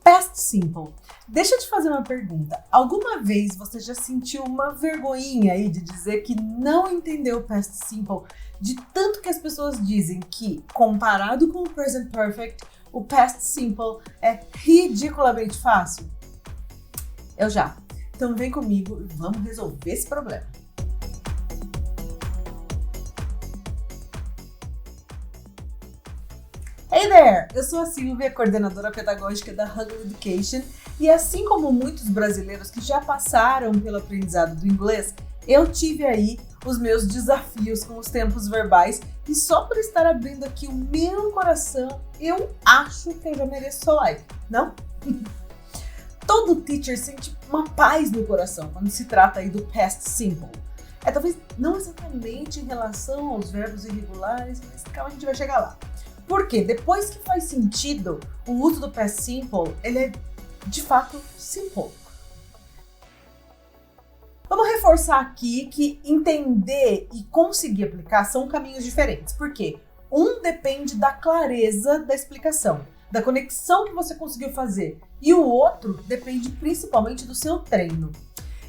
Past Simple. Deixa eu te fazer uma pergunta. Alguma vez você já sentiu uma vergonhinha aí de dizer que não entendeu o Past Simple? De tanto que as pessoas dizem que, comparado com o Present Perfect, o Past Simple é ridiculamente fácil? Eu já. Então vem comigo e vamos resolver esse problema. Hey there! Eu sou a Silvia, coordenadora pedagógica da Huggle Education, e assim como muitos brasileiros que já passaram pelo aprendizado do inglês, eu tive aí os meus desafios com os tempos verbais, e só por estar abrindo aqui o meu coração, eu acho que eu já mereço seu like, não? Todo teacher sente uma paz no coração quando se trata aí do Past Simple. Talvez não exatamente em relação aos verbos irregulares, mas calma, a gente vai chegar lá. Porque depois que faz sentido o uso do Past Simple, ele é de fato simple. Vamos reforçar aqui que entender e conseguir aplicar são caminhos diferentes. Porque um depende da clareza da explicação, da conexão que você conseguiu fazer, e o outro depende principalmente do seu treino.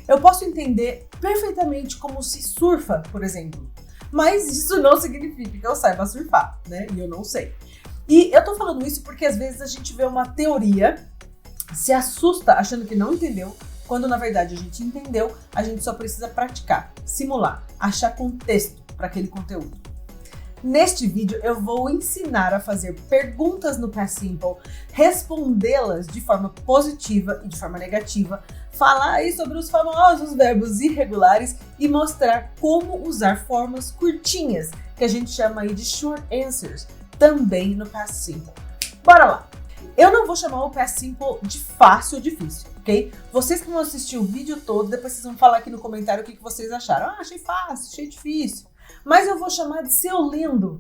Eu posso entender perfeitamente como se surfa, por exemplo, mas isso não significa que eu saiba surfar, né? E eu não sei. E eu tô falando isso porque às vezes a gente vê uma teoria, se assusta achando que não entendeu, quando na verdade a gente entendeu, a gente só precisa praticar, simular, achar contexto para aquele conteúdo. Neste vídeo eu vou ensinar a fazer perguntas no Past Simple, respondê-las de forma positiva e de forma negativa, falar aí sobre os famosos verbos irregulares e mostrar como usar formas curtinhas, que a gente chama aí de short answers, também no Past Simple. Bora lá! Eu não vou chamar o Past Simple de fácil ou difícil, ok? Vocês que vão assistir o vídeo todo, depois vocês vão falar aqui no comentário o que vocês acharam. Achei fácil, achei difícil. Mas eu vou chamar de seu lindo.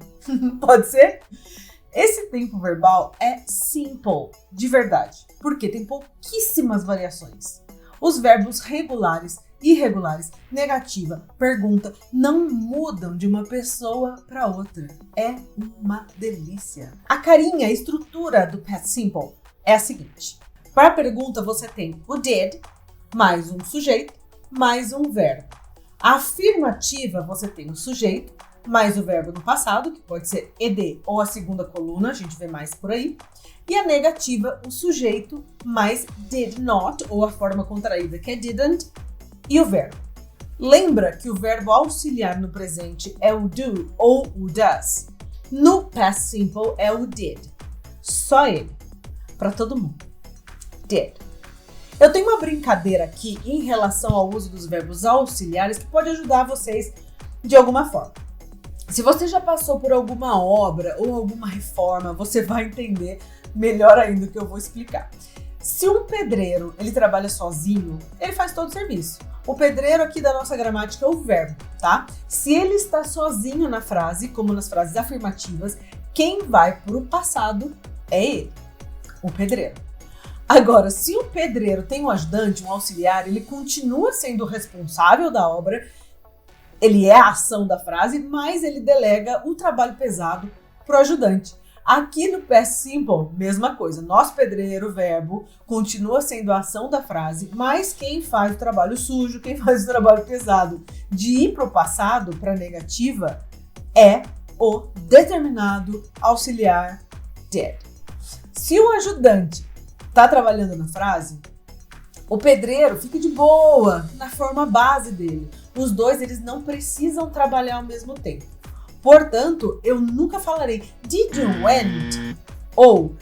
Pode ser? Esse tempo verbal é simple, de verdade, porque tem pouquíssimas variações. Os verbos regulares, irregulares, negativa, pergunta, não mudam de uma pessoa para outra. É uma delícia. A carinha, a estrutura do Past Simple é a seguinte. Para a pergunta você tem o did, mais um sujeito, mais um verbo. A afirmativa, você tem o sujeito, mais o verbo no passado, que pode ser ed ou a segunda coluna, a gente vê mais por aí. E a negativa, o sujeito, mais did not, ou a forma contraída, que é didn't, e o verbo. Lembra que o verbo auxiliar no presente é o do ou o does. No Past Simple é o did. Só ele. Para todo mundo. Did. Eu tenho uma brincadeira aqui em relação ao uso dos verbos auxiliares que pode ajudar vocês de alguma forma. Se você já passou por alguma obra ou alguma reforma, você vai entender melhor ainda o que eu vou explicar. Se um pedreiro ele trabalha sozinho, ele faz todo o serviço. O pedreiro aqui da nossa gramática é o verbo, tá? Se ele está sozinho na frase, como nas frases afirmativas, quem vai para o passado é ele, o pedreiro. Agora, se o pedreiro tem um ajudante, um auxiliar, ele continua sendo o responsável da obra, ele é a ação da frase, mas ele delega o trabalho pesado para o ajudante. Aqui no Past Simple, mesma coisa. Nosso pedreiro, verbo, continua sendo a ação da frase, mas quem faz o trabalho sujo, quem faz o trabalho pesado de ir para o passado, para a negativa, é o determinado auxiliar did. Se o ajudante está trabalhando na frase, o pedreiro fica de boa na forma base dele. Os dois, eles não precisam trabalhar ao mesmo tempo. Portanto, eu nunca falarei did you went ou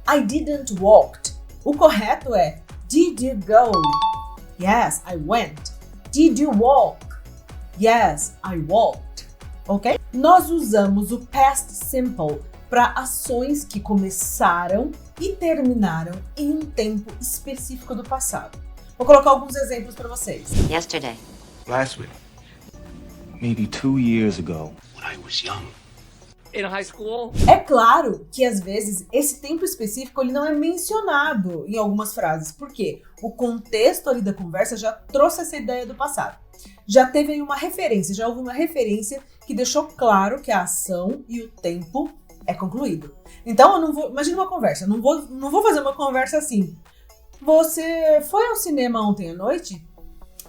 I didn't walked. O correto é did you go? Yes, I went. Did you walk? Yes, I walked. Ok? Nós usamos o Past Simple para ações que começaram e terminaram em um tempo específico do passado. Vou colocar alguns exemplos para vocês. Yesterday. Last week. Maybe 2 years ago. When I was young. In high school. É claro que às vezes esse tempo específico ele não é mencionado em algumas frases, porque o contexto ali da conversa já trouxe essa ideia do passado. Já teve aí uma referência, já houve uma referência que deixou claro que a ação e o tempo é concluído. Então, eu não vou... Imagina uma conversa. Não vou fazer uma conversa assim. Você foi ao cinema ontem à noite?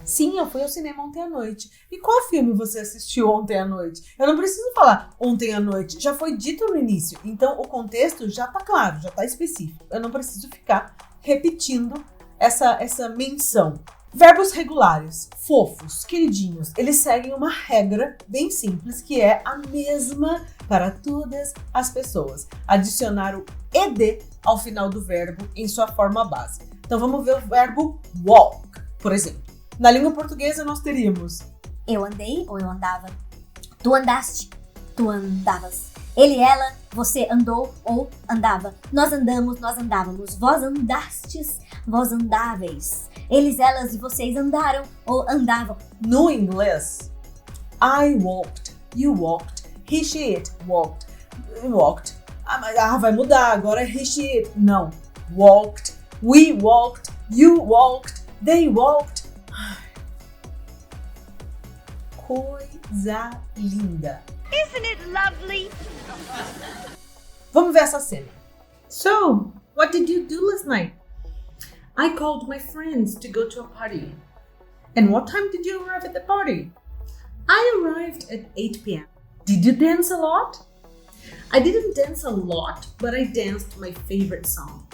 Sim, eu fui ao cinema ontem à noite. E qual filme você assistiu ontem à noite? Eu não preciso falar ontem à noite, já foi dito no início. Então o contexto já tá claro, já tá específico. Eu não preciso ficar repetindo essa menção. Verbos regulares, fofos, queridinhos, eles seguem uma regra bem simples que é a mesma para todas as pessoas. Adicionar o ed ao final do verbo em sua forma base. Então vamos ver o verbo walk, por exemplo. Na língua portuguesa nós teríamos eu andei ou eu andava. Tu andaste, tu andavas. Ele, ela, você andou ou andava. Nós andamos, nós andávamos. Vós andastes, vós andáveis. Eles, elas e vocês andaram ou andavam. No inglês, I walked, you walked, he, she, it walked, walked. Vai mudar, agora é he, she, it. Não. Walked, we walked, you walked, they walked. Coisa linda. Isn't it lovely? Vamos ver essa cena. So, what did you do last night? I called my friends to go to a party. And what time did you arrive at the party? I arrived at 8 p.m. Did you dance a lot? I didn't dance a lot, but I danced my favorite song.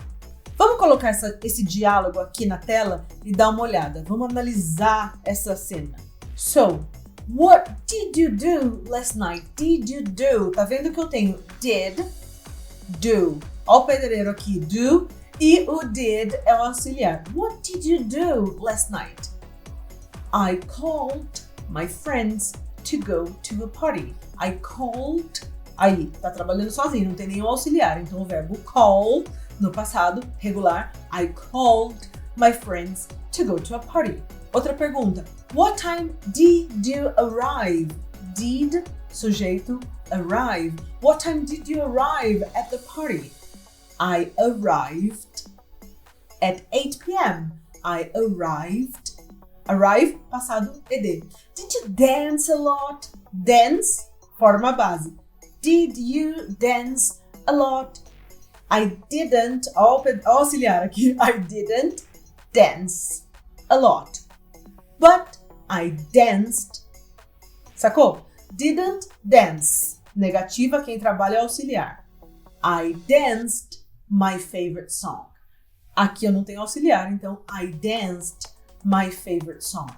Vamos colocar esse diálogo aqui na tela e dar uma olhada. Vamos analisar essa cena. So, what did you do last night? Did you do? Tá vendo que eu tenho did, do. Ó o pedreiro aqui, do. E o did é o auxiliar. What did you do last night? I called my friends to go to a party. I called. Aí, tá trabalhando sozinho, não tem nenhum auxiliar. Então o verbo call, no passado, regular. I called my friends to go to a party. Outra pergunta. What time did you arrive? Did, sujeito, arrive. What time did you arrive at the party? I arrived at 8 p.m. I arrived. Arrive, passado, ed. Did you dance a lot? Dance, forma base. Did you dance a lot? I didn't, auxiliar aqui. I didn't dance a lot. But I danced. Sacou? Didn't dance. Negativa, quem trabalha é auxiliar. I danced my favorite song. Aqui eu não tenho auxiliar, então I danced my favorite song.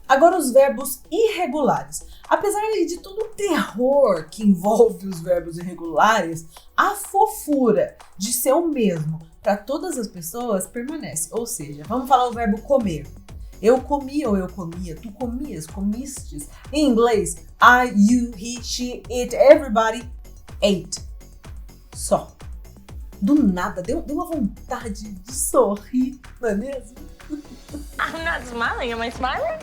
Agora os verbos irregulares. Apesar de todo o terror que envolve os verbos irregulares, a fofura de ser o mesmo para todas as pessoas permanece. Ou seja, vamos falar o verbo comer. Eu comi ou eu comia, tu comias, comistes. Em inglês, I, you, he, she, it, everybody ate. Só. Do nada, deu uma vontade de sorrir, não é mesmo? I'm not smiling, am I smiling?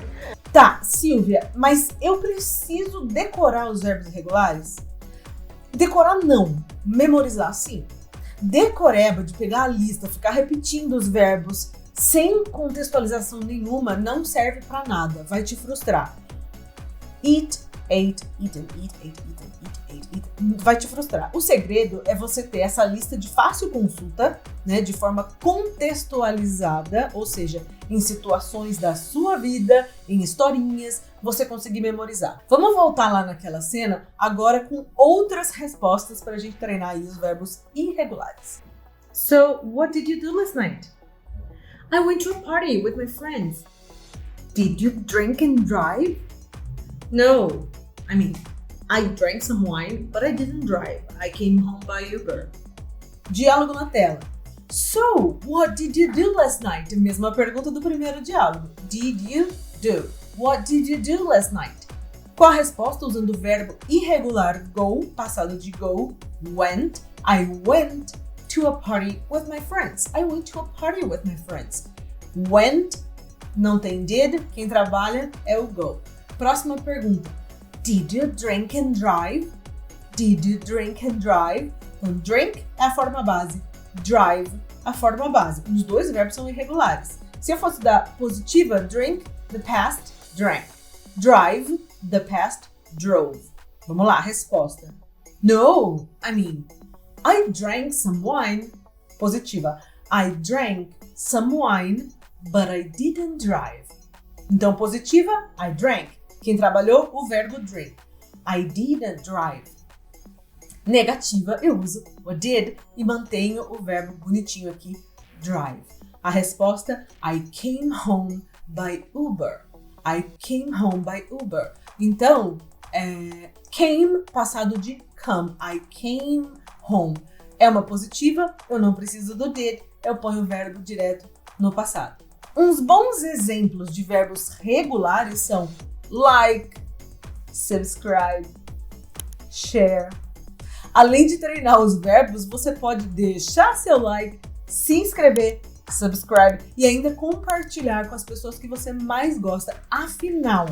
Tá, Silvia, mas eu preciso decorar os verbos irregulares? Decorar não, memorizar sim. Decoreba de pegar a lista, ficar repetindo os verbos sem contextualização nenhuma não serve pra nada, vai te frustrar. Eat, ate, eaten, eat, ate, eaten, eat, ate, eaten. Vai te frustrar. O segredo é você ter essa lista de fácil consulta, né, de forma contextualizada, ou seja, em situações da sua vida, em historinhas, você conseguir memorizar. Vamos voltar lá naquela cena agora com outras respostas para a gente treinar aí os verbos irregulares. So, what did you do last night? I went to a party with my friends. Did you drink and drive? No. I drank some wine, but I didn't drive. I came home by Uber. Diálogo na tela. So, what did you do last night? Mesma pergunta do primeiro diálogo. Did you do? What did you do last night? Qual a resposta usando o verbo irregular go, passado de go, went. I went to a party with my friends. I went to a party with my friends. Went, não tem did, quem trabalha é o go. Próxima pergunta. Did you drink and drive? Did you drink and drive? Então, drink é a forma base. Drive, a forma base. Os dois verbos são irregulares. Se eu fosse dar positiva, drink, the past, drank. Drive, the past, drove. Vamos lá, resposta. No, I drank some wine. Positiva. I drank some wine, but I didn't drive. Então, positiva, I drank. Quem trabalhou, o verbo drink. I didn't drive. Negativa, eu uso o did e mantenho o verbo bonitinho aqui, drive. A resposta, I came home by Uber. I came home by Uber. Então, came, passado de come. I came home. É uma positiva, eu não preciso do did, eu ponho o verbo direto no passado. Uns bons exemplos de verbos regulares são like, subscribe, share. Além de treinar os verbos, você pode deixar seu like, se inscrever, subscribe e ainda compartilhar com as pessoas que você mais gosta. Afinal,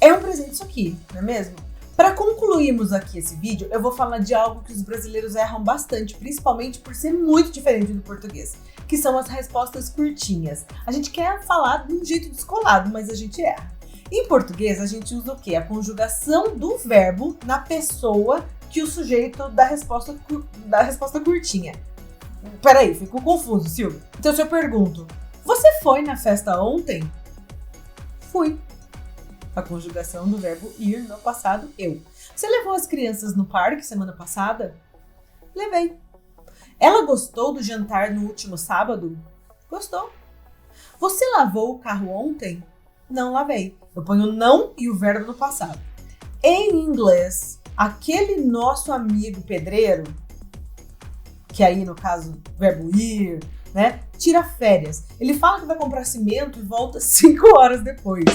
é um presente isso aqui, não é mesmo? Para concluirmos aqui esse vídeo, eu vou falar de algo que os brasileiros erram bastante, principalmente por ser muito diferente do português, que são as respostas curtinhas. A gente quer falar de um jeito descolado, mas a gente erra. Em português, a gente usa o quê? A conjugação do verbo na pessoa que o sujeito da resposta curtinha. Peraí, ficou confuso, Silvia. Então, se eu pergunto, você foi na festa ontem? Fui. A conjugação do verbo ir no passado, eu. Você levou as crianças no parque semana passada? Levei. Ela gostou do jantar no último sábado? Gostou. Você lavou o carro ontem? Não lavei. Eu ponho não e o verbo no passado. Em inglês, aquele nosso amigo pedreiro, que aí no caso, verbo ir, né? Tira férias. Ele fala que vai comprar cimento e volta 5 horas depois.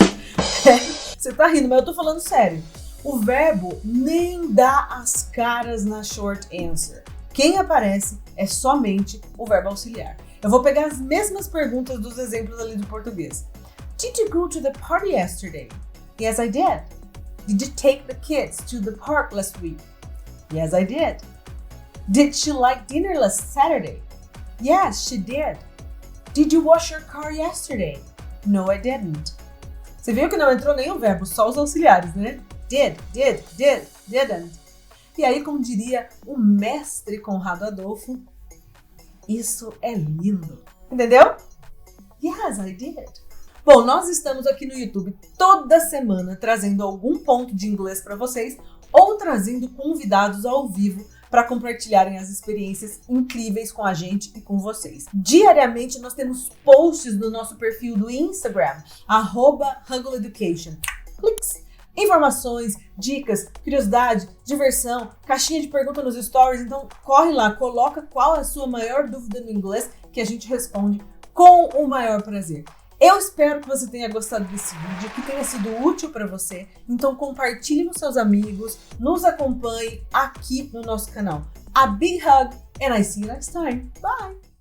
Você tá rindo, mas eu tô falando sério. O verbo nem dá as caras na short answer. Quem aparece é somente o verbo auxiliar. Eu vou pegar as mesmas perguntas dos exemplos ali do português. Did you go to the party yesterday? Yes, I did. Did you take the kids to the park last week? Yes, I did. Did she like dinner last Saturday? Yes, she did. Did you wash your car yesterday? No, I didn't. Você viu que não entrou nenhum verbo, só os auxiliares, né? Did, didn't. E aí, como diria o mestre Conrado Adolfo, isso é lindo. Entendeu? Yes, I did. Bom, nós estamos aqui no YouTube toda semana trazendo algum ponto de inglês para vocês ou trazendo convidados ao vivo para compartilharem as experiências incríveis com a gente e com vocês. Diariamente nós temos posts no nosso perfil do Instagram, @HuggleEducation. Cliques. Informações, dicas, curiosidade, diversão, caixinha de pergunta nos stories. Então corre lá, coloca qual é a sua maior dúvida no inglês que a gente responde com o maior prazer. Eu espero que você tenha gostado desse vídeo, que tenha sido útil para você. Então compartilhe com seus amigos, nos acompanhe aqui no nosso canal. A big hug and I see you next time. Bye!